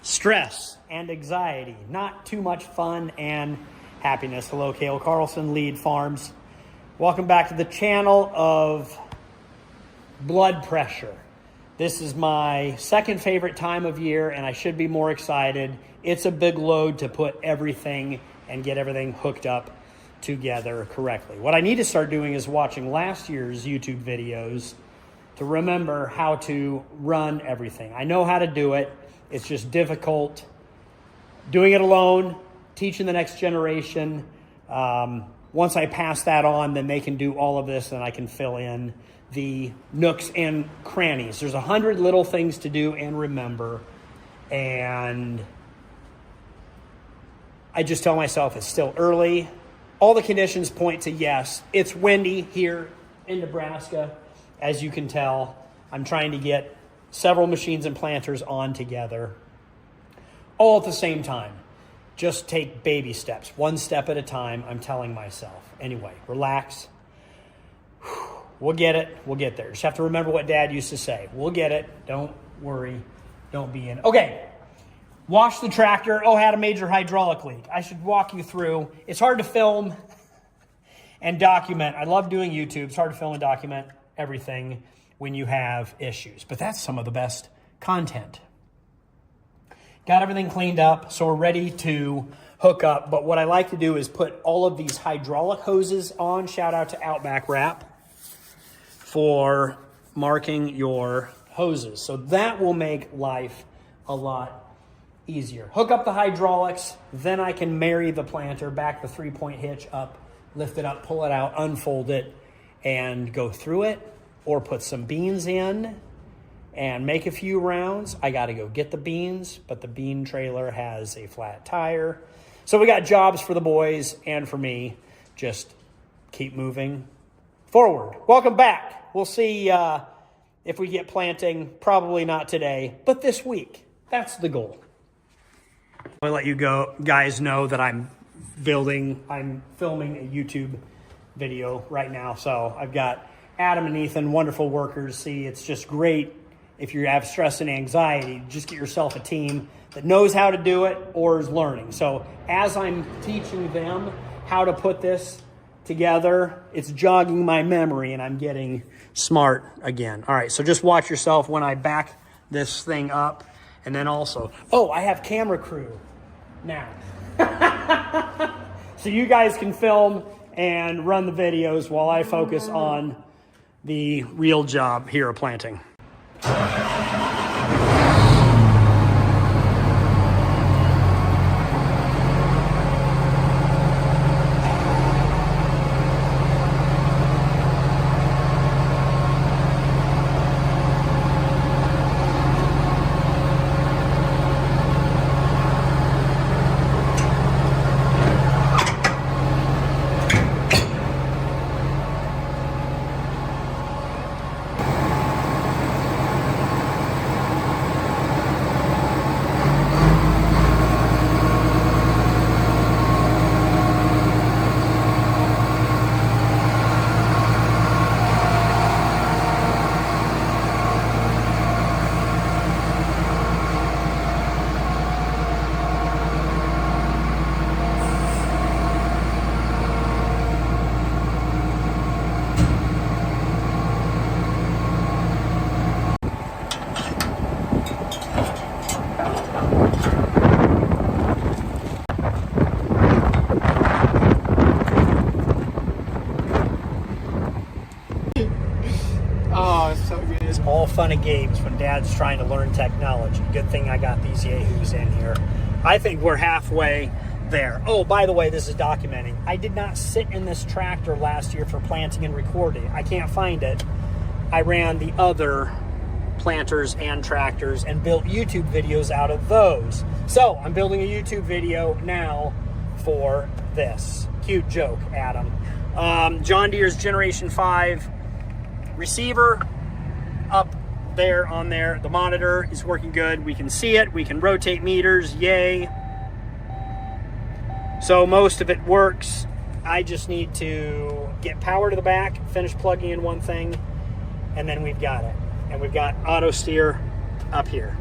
stress and anxiety, not too much fun and happiness. Hello, Cale Carlson, Lead Farms. Welcome back to the channel of blood pressure. This is my second favorite time of year, and I should be more excited. It's a big load to put everything and get everything hooked up together correctly. What I need to start doing is watching last year's YouTube videos to remember how to run everything. I know how to do it. It's just difficult doing it alone, teaching the next generation. Once I pass that on, then they can do all of this and I can fill in the nooks and crannies. There's 100 little things to do and remember. And I just tell myself it's still early. All the conditions point to yes. It's windy here in Nebraska, as you can tell. I'm trying to get several machines and planters on together all at the same time. Just take baby steps, one step at a time, I'm telling myself. Anyway, relax. We'll get it. We'll get there. Just have to remember what Dad used to say. We'll get it. Don't worry. Don't be in. Okay. Wash the tractor. Oh, had a major hydraulic leak. I should walk you through. It's hard to film and document. I love doing YouTube. It's hard to film and document everything when you have issues, but that's some of the best content. Got everything cleaned up, so we're ready to hook up. But what I like to do is put all of these hydraulic hoses on. Shout out to Outback Wrap for marking your hoses. So that will make life a lot easier. Hook up the hydraulics, then I can marry the planter, back the 3-point hitch up, lift it up, pull it out, unfold it, and go through it, or put some beans in and make a few rounds. I got to go get the beans, but the bean trailer has a flat tire. So we got jobs for the boys and for me. Just keep moving forward. Welcome back. We'll see if we get planting. Probably not today, but this week. That's the goal. I'll let you guys know that I'm filming a YouTube video right now. So I've got Adam and Ethan, wonderful workers. See, it's just great if you have stress and anxiety, just get yourself a team that knows how to do it or is learning. So as I'm teaching them how to put this together, it's jogging my memory and I'm getting smart again. All right, so just watch yourself when I back this thing up. And then also, I have camera crew now. So you guys can film and run the videos while I focus on the real job here of planting. All fun and games when Dad's trying to learn technology. Good thing I got these yahoos in here. I think we're halfway there. Oh, by the way, this is documenting. I did not sit in this tractor last year for planting and recording. I can't find it. I ran the other planters and tractors and built YouTube videos out of those. So I'm building a YouTube video now for this. Cute joke, Adam. John Deere's Generation 5 receiver up there on there. The monitor is working good. We can see it. We can rotate meters. Yay. So most of it works. I just need to get power to the back, finish plugging in one thing, and then we've got it. And we've got auto steer up here.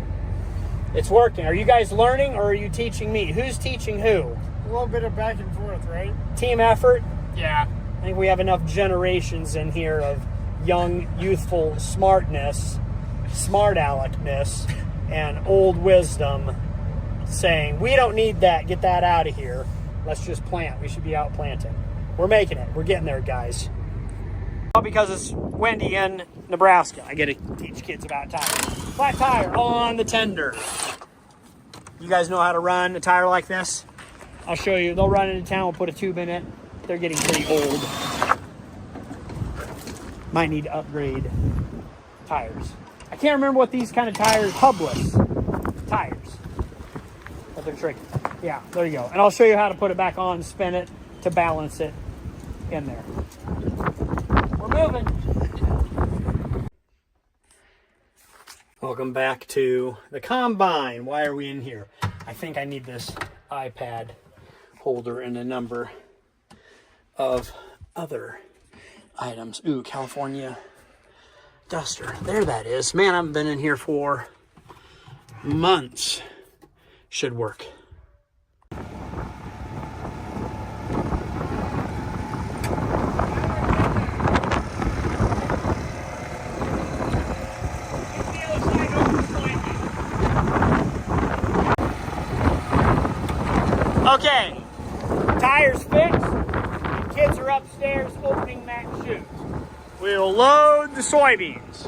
It's working. Are you guys learning or are you teaching me? Who's teaching who? A little bit of back and forth, right? Team effort? Yeah. I think we have enough generations in here of young, youthful smartness, smart aleckness, and old wisdom saying, we don't need that. Get that out of here. Let's just plant. We should be out planting. We're making it. We're getting there, guys. All because it's windy in Nebraska. I get to teach kids about tires. Flat tire on the tender. You guys know how to run a tire like this? I'll show you. They'll run into town. We'll put a tube in it. They're getting pretty old. Might need to upgrade tires. I can't remember what these kind of tires, hubless tires. But they're tricky. Yeah, there you go. And I'll show you how to put it back on, spin it to balance it in there. We're moving. Welcome back to the combine. Why are we in here? I think I need this iPad holder and a number of other items. Ooh, California duster. There that is. Man, I haven't been in here for months. Should work. Okay, tires fixed. Kids are upstairs opening that chute. We'll load the soybeans.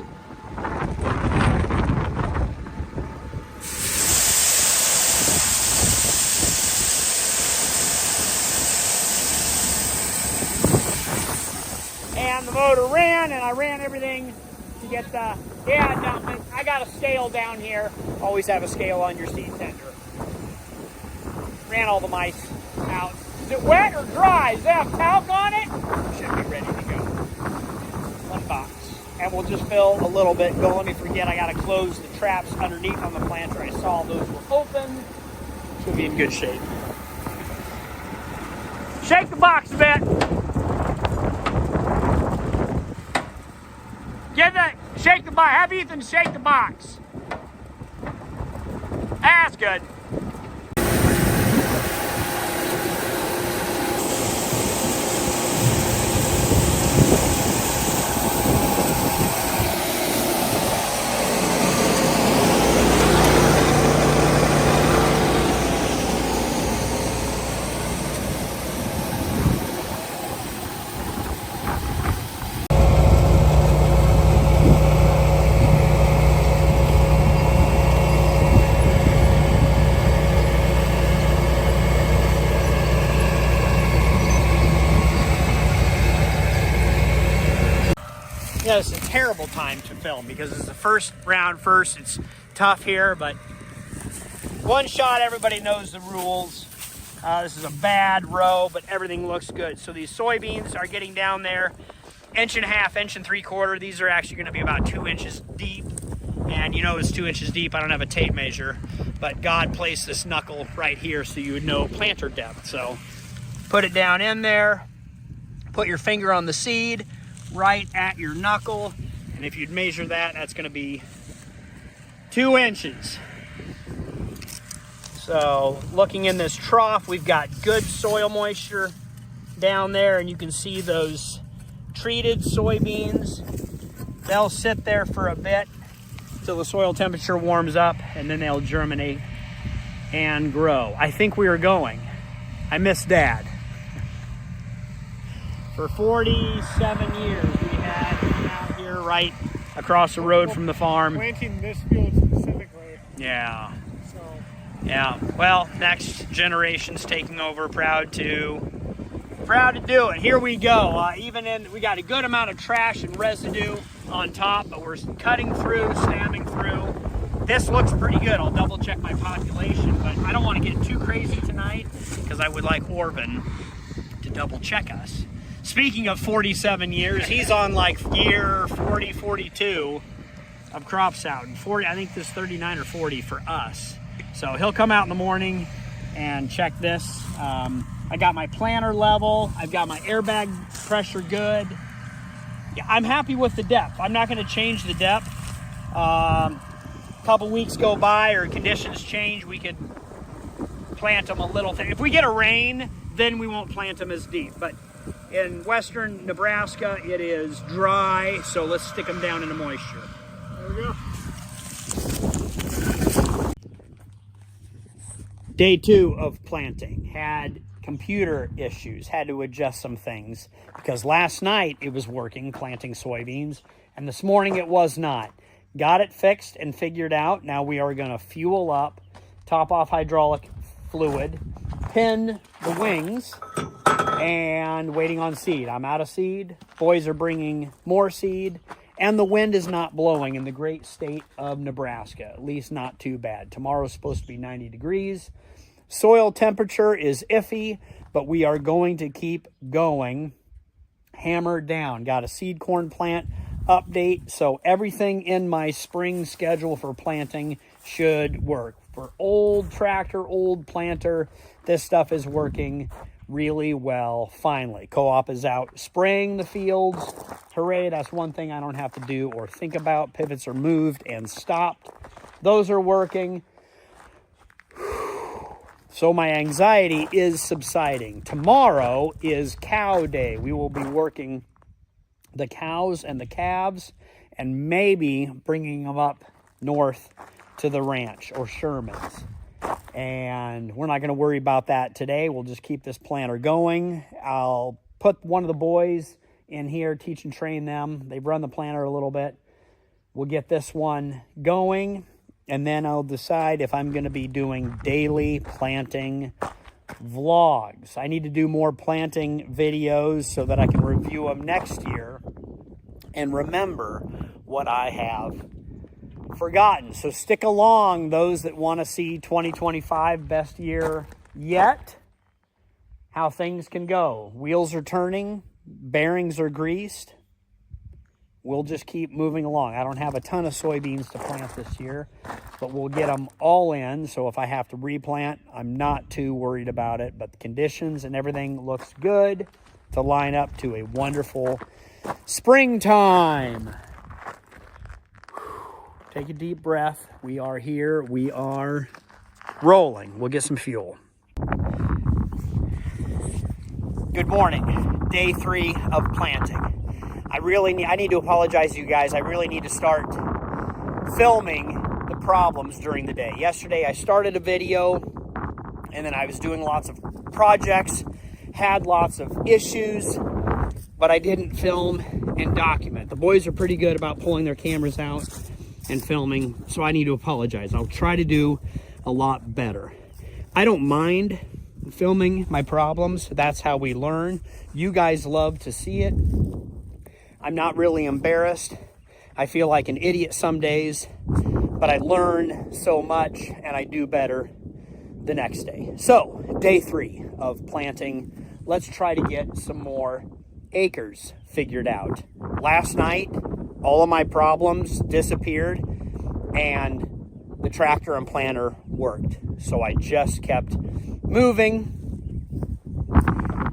And the motor ran, and I ran everything to get the, I got a scale down here. Always have a scale on your seat tender. Ran all the mice out. Is it wet or dry? Does it have talc on it? Should be ready to go. One box. And we'll just fill a little bit. Don't let me forget, I got to close the traps underneath on the planter. I saw those were open. Should be in good shape. Shake the box a bit. Shake the box. Have Ethan shake the box. That's good. Yeah, it's a terrible time to film because it's the first round first. It's tough here, but one shot, everybody knows the rules. This is a bad row, but everything looks good. So these soybeans are getting down there, 1.5 inches, 1.75 inches. These are actually going to be about 2 inches deep. And you know it's 2 inches deep. I don't have a tape measure, but God placed this knuckle right here so you would know planter depth. So put it down in there, put your finger on the seed, right at your knuckle, and if you'd measure that, that's going to be 2 inches. So looking in this trough, we've got good soil moisture down there, and you can see those treated soybeans. They'll sit there for a bit till the soil temperature warms up, and then they'll germinate and grow. I think we are going. I miss Dad. For 47 years, we had him out here right across the road from the farm. Planting this field specifically. Yeah. So. Yeah. Well, next generation's taking over. Proud to do it. Here we go. We got a good amount of trash and residue on top, but we're cutting through, stamming through. This looks pretty good. I'll double check my population, but I don't want to get too crazy tonight because I would like Orvin to double check us. Speaking of 47 years, he's on like year 40, 42 of crops out. And 40, I think this is 39 or 40 for us. So he'll come out in the morning and check this. I got my planter level. I've got my airbag pressure good. Yeah, I'm happy with the depth. I'm not going to change the depth. couple weeks go by or conditions change, we could plant them a little thick. If we get a rain, then we won't plant them as deep. But in western Nebraska, it is dry, so let's stick them down in the moisture. There we go. Day 2 of planting. Had computer issues, had to adjust some things because last night it was working planting soybeans and this morning it was not. Got it fixed and figured out. Now we are going to fuel up, top off hydraulic fluid, pin the wings, and waiting on seed. I'm out of seed. Boys are bringing more seed, and the wind is not blowing in the great state of Nebraska, at least not too bad. Tomorrow's supposed to be 90 degrees. Soil temperature is iffy, but we are going to keep going. Hammered down. Got a seed corn plant update, so everything in my spring schedule for planting should work. For old tractor, old planter, this stuff is working really well. Finally, co-op is out spraying the fields. Hooray, that's one thing I don't have to do or think about. Pivots are moved and stopped. Those are working. So my anxiety is subsiding. Tomorrow is cow day. We will be working the cows and the calves and maybe bringing them up north to the ranch or Sherman's. And we're not going to worry about that today. We'll just keep this planter going. I'll put one of the boys in here, teach and train them. They've run the planter a little bit. We'll get this one going, and then I'll decide if I'm going to be doing daily planting vlogs. I need to do more planting videos so that I can review them next year and remember what I have forgotten. So stick along, those that want to see 2025 best year yet, how things can go. Wheels are turning, bearings are greased. We'll just keep moving along. I don't have a ton of soybeans to plant this year, but we'll get them all in. So if I have to replant, I'm not too worried about it. But the conditions and everything looks good to line up to a wonderful springtime. Take a deep breath. We are here. We are rolling. We'll get some fuel. Good morning. Day 3 of planting. I need to apologize to you guys. I really need to start filming the problems during the day. Yesterday I started a video and then I was doing lots of projects, had lots of issues, but I didn't film and document. The boys are pretty good about pulling their cameras out and filming, so I need to apologize. I'll try to do a lot better. I don't mind filming my problems. That's how we learn. You guys love to see it. I'm not really embarrassed. I feel like an idiot some days, but I learn so much and I do better the next day. So, day 3 of planting. Let's try to get some more acres figured out. Last night, all of my problems disappeared and the tractor and planter worked. So I just kept moving.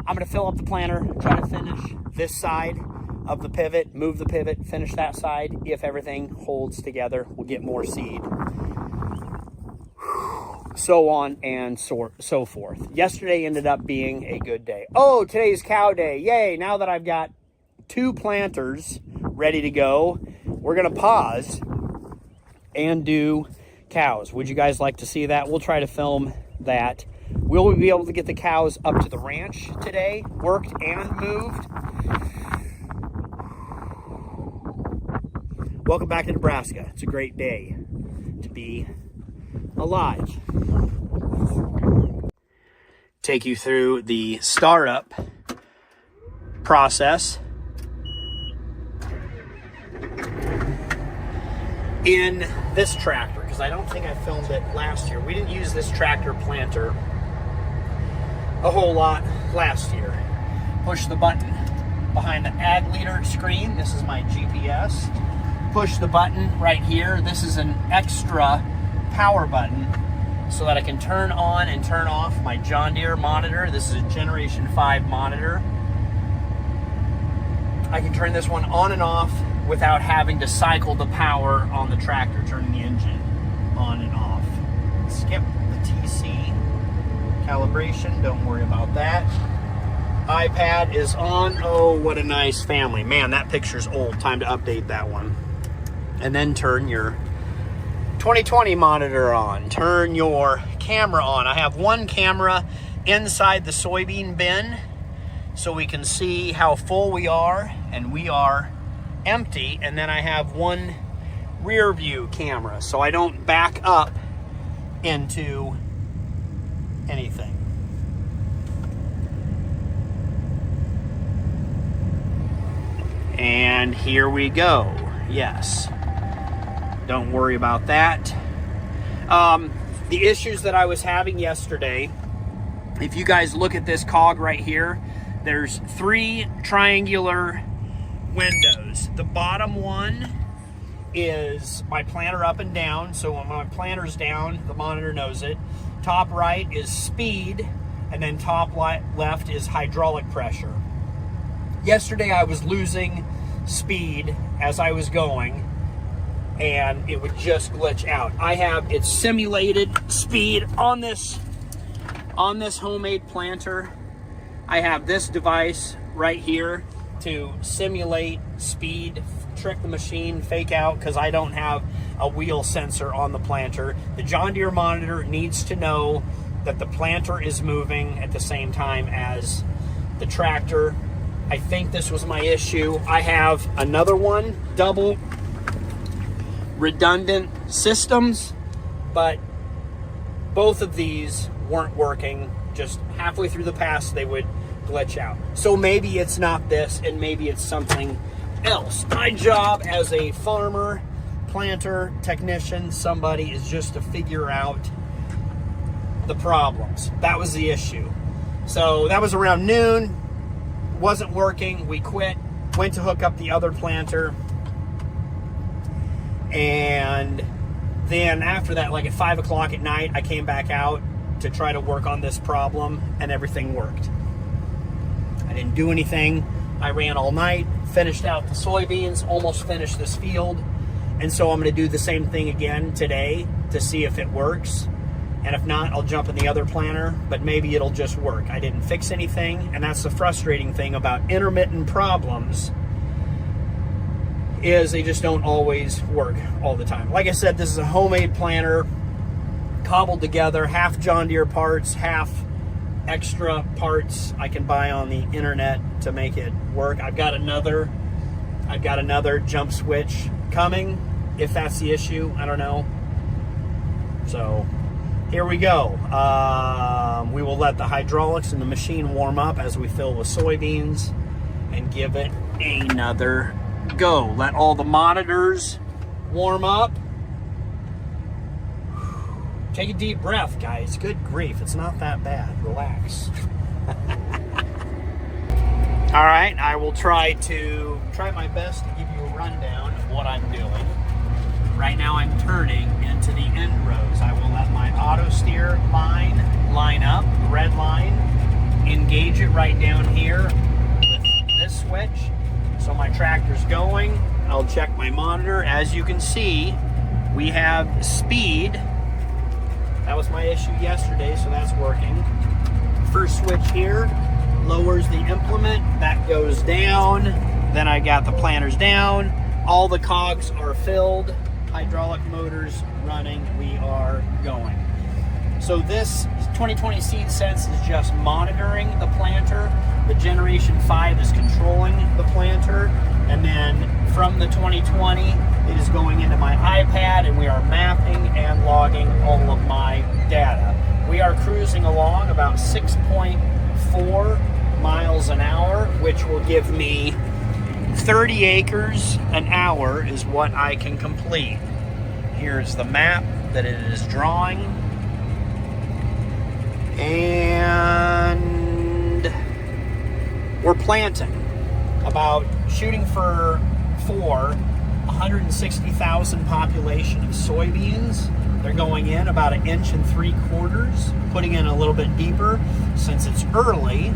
I'm gonna fill up the planter, try to finish this side of the pivot, move the pivot, finish that side. If everything holds together, we'll get more seed. So on and so forth. Yesterday ended up being a good day. Oh, today's cow day. Yay, now that I've got 2 planters ready to go, we're gonna pause and do cows. Would you guys like to see that? We'll try to film that. Will we be able to get the cows up to the ranch today, worked and moved? Welcome back to Nebraska. It's a great day to be alive. Take you through the startup process in this tractor, because I don't think I filmed it last year. We didn't use this tractor planter a whole lot last year. Push the button behind the ag leader screen. This is my GPS. Push the button right here. This is an extra power button so that I can turn on and turn off my John Deere monitor. This is a Generation 5 monitor. I can turn this one on and off without having to cycle the power on the tractor, turning the engine on and off. Skip the TC calibration, don't worry about that. iPad is on. Oh, what a nice family. Man, that picture's old. Time to update that one. And then turn your 2020 monitor on. Turn your camera on. I have one camera inside the soybean bin so we can see how full we are, and we are empty. And then I have one rear view camera so I don't back up into anything. And here we go. Yes. Don't worry about that. The issues that I was having yesterday, if you guys look at this cog right here, there's 3 triangular windows. The bottom one is my planter up and down. So when my planter's down, the monitor knows it. Top right is speed, and then top left is hydraulic pressure. Yesterday I was losing speed as I was going, and it would just glitch out. I have its simulated speed on this homemade planter. I have this device right here to simulate speed, trick the machine, fake out, because I don't have a wheel sensor on the planter. The John Deere monitor needs to know that the planter is moving at the same time as the tractor. I think this was my issue. I have another one, double redundant systems, but both of these weren't working. Just halfway through the pass, they would glitch out. So maybe it's not this, and maybe it's something else. My job as a farmer, planter, technician, somebody, is just to figure out the problems. That was the issue. So that was around noon. Wasn't working. We quit. Went to hook up the other planter. And then after that, like at 5 o'clock at night, I came back out to try to work on this problem, and everything worked. I didn't do anything. I ran all night, finished out the soybeans, almost finished this field. And so I'm going to do the same thing again today to see if it works. And if not, I'll jump in the other planter, but maybe it'll just work. I didn't fix anything, and that's the frustrating thing about intermittent problems, is they just don't always work all the time. Like I said, this is a homemade planter, cobbled together, half John Deere parts, half extra parts I can buy on the internet to make it work. I've got another jump switch coming, if that's the issue. I don't know. So here we go. We will let the hydraulics and the machine warm up as we fill with soybeans and give it another go. Let all the monitors warm up. Take a deep breath, guys. Good grief. It's not that bad. Relax. All right. I will try my best to give you a rundown of what I'm doing. Right now I'm turning into the end rows. I will let my auto steer line up, the red line, engage it right down here with this switch. So my tractor's going. I'll check my monitor. As you can see, we have speed. That was my issue yesterday, so that's working. First switch here lowers the implement. That goes down. Then I got the planters down. All the cogs are filled. Hydraulic motors running. We are going. So this 2020 Seed Sense is just monitoring the planter. The Generation 5 is controlling the planter. And then from the 2020, it is going into my iPad, and we are mapping and logging all of my data. We are cruising along about 6.4 miles an hour, which will give me 30 acres an hour is what I can complete. Here's the map that it is drawing. And we're planting. About shooting for 160,000 population of soybeans. They're going in about 1.75 inches, putting in a little bit deeper since it's early.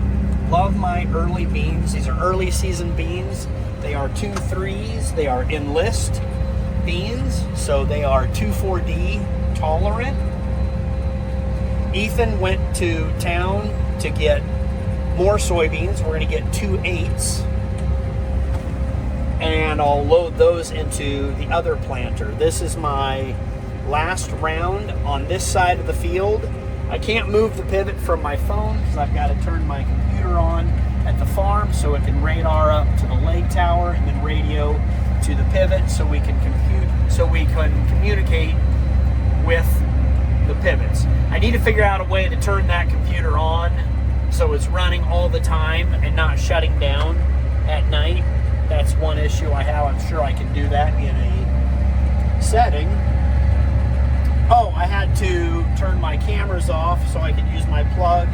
Love my early beans. These are early season beans. They are 2.3s. They are Enlist beans, so they are 2,4-D tolerant. Ethan went to town to get more soybeans. We're going to get 2 8s. And I'll load those into the other planter. This is my last round on this side of the field. I can't move the pivot from my phone because I've got to turn my computer on at the farm so it can radar up to the leg tower and then radio to the pivot so we can communicate with the pivots. I need to figure out a way to turn that computer on so it's running all the time and not shutting down at night. That's one issue I have. I'm sure I can do that in a setting. Oh, I had to turn my cameras off so I could use my plug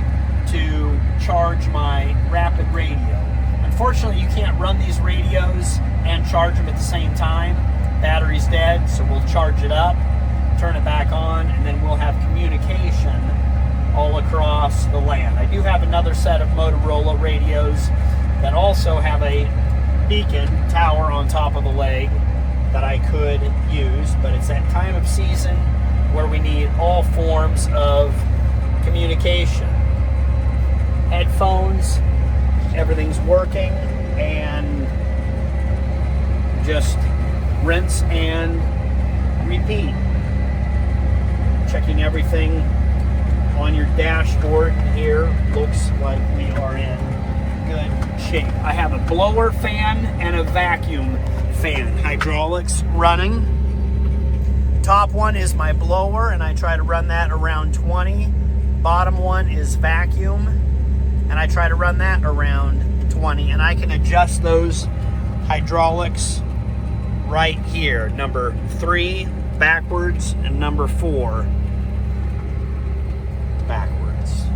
to charge my rapid radio. Unfortunately, you can't run these radios and charge them at the same time. Battery's dead, so we'll charge it up, turn it back on, and then we'll have communication all across the land. I do have another set of Motorola radios that also have a beacon tower on top of the leg that I could use, but it's that time of season where we need all forms of communication. Headphones, everything's working, and just rinse and repeat. Checking everything on your dashboard here. Looks like we are in good shape. I have a blower fan and a vacuum fan. Hydraulics running. Top one is my blower, and I try to run that around 20. Bottom one is vacuum, and I try to run that around 20. And I can adjust those hydraulics right here. Number 3 backwards and number 4 backwards.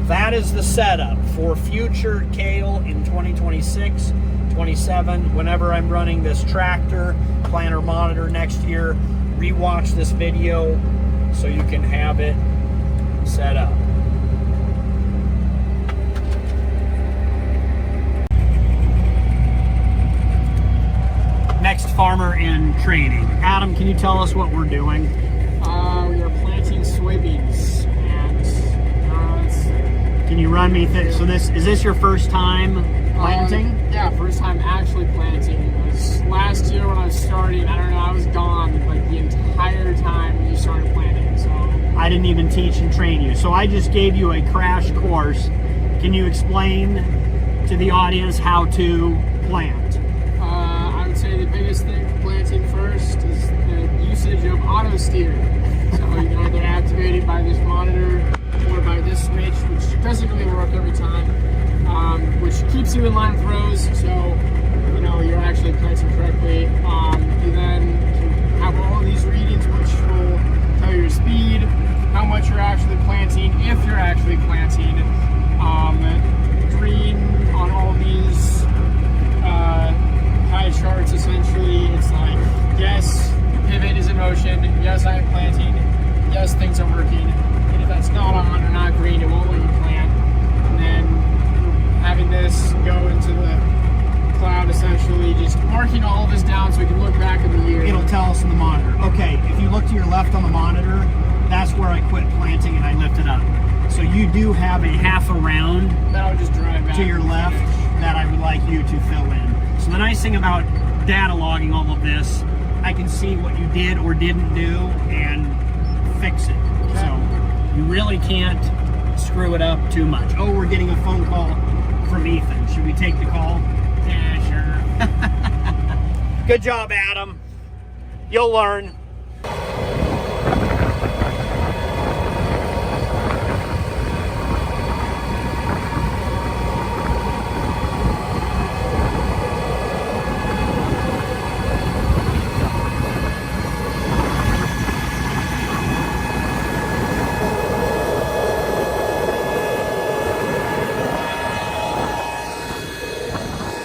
That is the setup for future kale in 2026, 27. Whenever I'm running this tractor, planter monitor next year, rewatch this video so you can have it set up. Next farmer in training. Adam, can you tell us what we're doing? We are planting soybeans, and Can you run me through? So is this your first time planting? Yeah, first time actually planting. It was last year when I was starting. I don't know, I was gone like the entire time you started planting. So I didn't even teach and train you. So I just gave you a crash course. Can you explain to the audience how to plant? I would say the biggest thing for planting first is the usage of auto steer. So you can either activate it by this monitor or by this switch, which doesn't really work every time, which keeps you in line with rows, so you know you're actually planting correctly. You then can have all of these readings, which will tell you your speed, how much you're actually planting, if you're actually planting. Green on all these pie charts, essentially, it's like, yes, the pivot is in motion, yes, I am planting, yes, things are working, and if that's not on or not green, it won't let you plant. And then having this go into the cloud, essentially, just marking all of this down so we can look back at the year. It'll tell us in the monitor. Okay, if you look to your left on the monitor, that's where I quit planting and I lifted up. So you do have a half a round That'll just drive back to your left that I would like you to fill in. So the nice thing about data logging all of this, I can see what you did or didn't do and fix it. Okay. So you really can't screw it up too much. Oh, we're getting a phone call from Ethan. Should we take the call? Yeah, sure. Good job, Adam. You'll learn.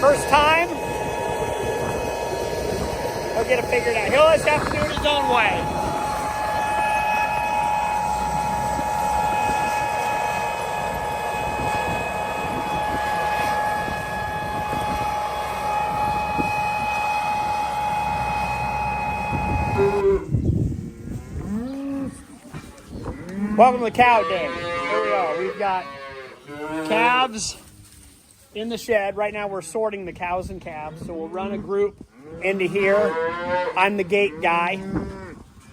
First time, he'll get it figured out. He'll just have to do it his own way. Welcome to the cow day. Here we are. We've got calves in the shed. Right now we're sorting the cows and calves. So we'll run a group into here. I'm the gate guy.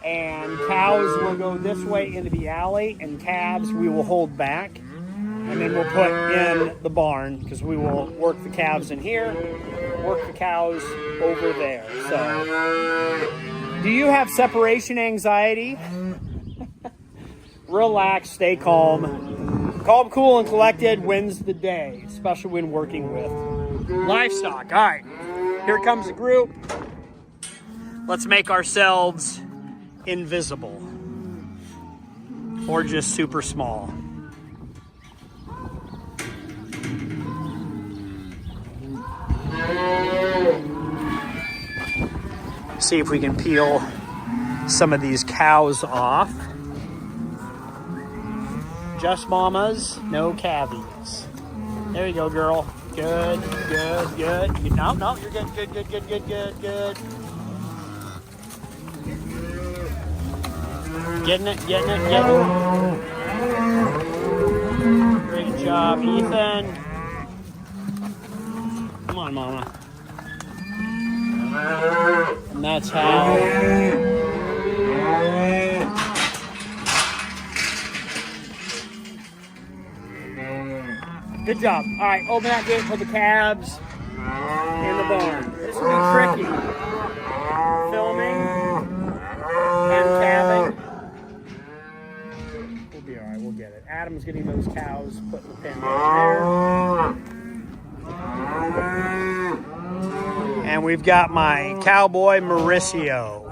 And cows will go this way into the alley, and calves we will hold back. And then we'll put in the barn because we will work the calves in here, work the cows over there. So, do you have separation anxiety? Relax, stay calm. Calm, cool, and collected wins the day, especially when working with livestock. All right, here comes the group. Let's make ourselves invisible or just super small. See if we can peel some of these cows off. Just mamas, no calvies. There you go, girl. Good, good, good. No, no, you're good, good, good, good, good, good, good. Getting it, getting it, getting it. Great job, Ethan. Come on, mama. And that's how. Good job. All right, open that gate for the calves in the barn. This will be tricky. Filming and calving. We'll be all right. We'll get it. Adam's getting those cows, putting the pen right there. And we've got my cowboy Mauricio.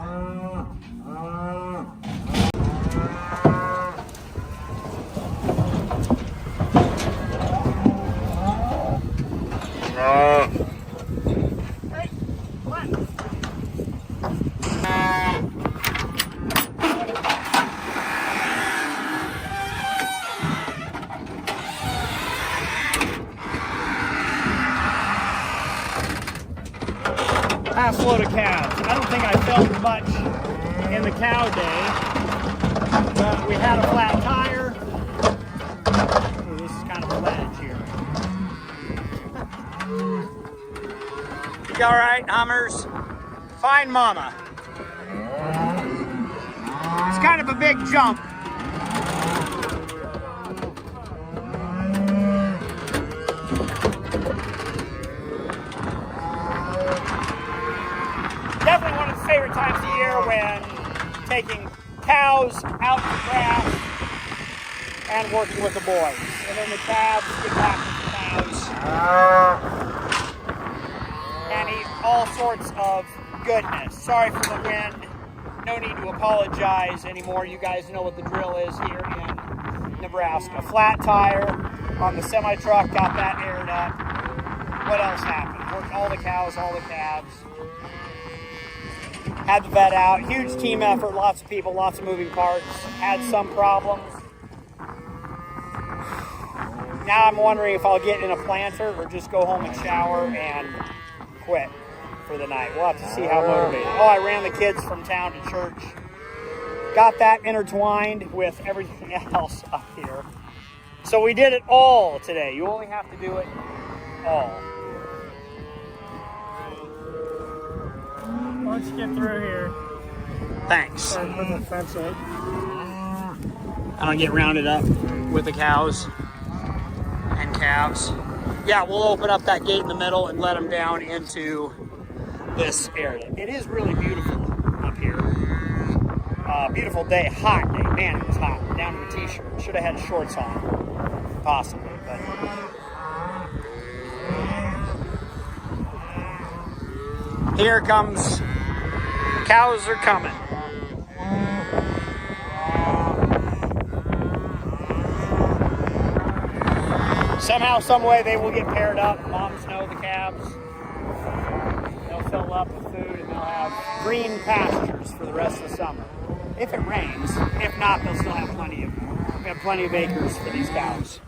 Half load of calves. I don't think I felt much in the cow day, but we had a flat tire. Ooh, this is kind of a ledge here. You all right, Hummers? Fine, mama. It's kind of a big jump. Definitely one of the favorite times of the year when taking cows out to grass and working with the boys. And then the calves get back with the cows and eat all sorts of goodness. Sorry for the wind. No need to apologize anymore. You guys know what the drill is here in Nebraska. Flat tire on the semi-truck, got that aired up. What else happened? Worked all the cows, all the calves. Had the vet out. Huge team effort, lots of people, lots of moving parts. Had some problems. Now I'm wondering if I'll get in a planter or just go home and shower and quit for the night. We'll have to see how motivated. Oh, I ran the kids from town to church. Got that intertwined with everything else up here. So we did it all today. You only have to do it all. Why don't you get through here? Thanks. And put the fence up. I'll get rounded up with the cows and calves. Yeah, we'll open up that gate in the middle and let them down into this area. It is really beautiful up here. Beautiful day, hot day. Man, it was hot. Down to a t-shirt. Should have had shorts on, possibly. But here comes. Cows are coming. Somehow, some way, they will get paired up. Moms know the calves. They'll fill up with food and they'll have green pastures for the rest of the summer. If it rains. If not, they'll still have plenty of acres for these cows.